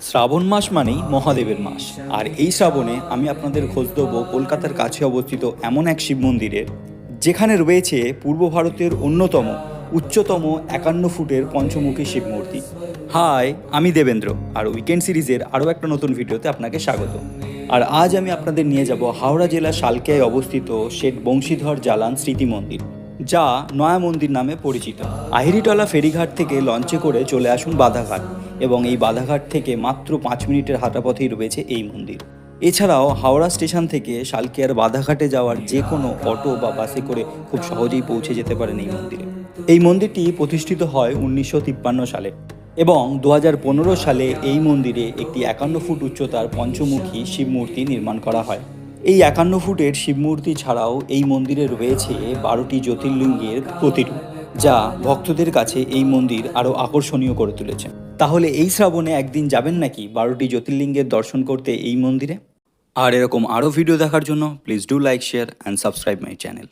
শ্রাবণ মাস মানেই মহাদেবের মাস। আর এই শ্রাবণে আমি আপনাদের খোঁজ দেবো কলকাতার কাছে অবস্থিত এমন এক শিব মন্দিরের, যেখানে রয়েছে পূর্ব ভারতের অন্যতম উচ্চতম 51 ফুটের পঞ্চমুখী শিব মূর্তি। হাই, আমি দেবেন্দ্র, আর উইকেন্ড সিরিজের আরও একটা নতুন ভিডিওতে আপনাকে স্বাগত। আর আজ আমি আপনাদের নিয়ে যাব হাওড়া জেলার শালকিয়ায় অবস্থিত শেঠ বংশীধর জালান স্মৃতি মন্দির, যা নয়া মন্দির নামে পরিচিত। আহিরিটলা ফেরিঘাট থেকে লঞ্চে করে চলে আসুন বাধাঘাট, এবং এই বাধাঘাট থেকে মাত্র 5 মিনিটের হাঁটাপথেই রয়েছে এই মন্দির। এছাড়াও হাওড়া স্টেশন থেকে শালকিয়ার বাধাঘাটে যাওয়ার যে কোনো অটো বা বাসে করে খুব সহজেই পৌঁছে যেতে পারেন এই মন্দিরে। এই মন্দিরটি প্রতিষ্ঠিত হয় 1953 সালে, এবং 2015 সালে এই মন্দিরে একটি 51 ফুট উচ্চতার পঞ্চমুখী শিব মূর্তি নির্মাণ করা হয়। এই 51 ফুটের শিব মূর্তি ছাড়াও এই মন্দিরে রয়েছে 12টি জ্যোতির্লিঙ্গের প্রতিরূপ, যা ভক্তদের কাছে এই মন্দির আরও আকর্ষণীয় করে তুলেছে। তাহলে এই শ্রাবণে একদিন যাবেন নাকি 12টি জ্যোতির্লিঙ্গের দর্শন করতে এই মন্দিরে? আর এরকম আরও ভিডিও দেখার জন্য please do like, share and subscribe my channel.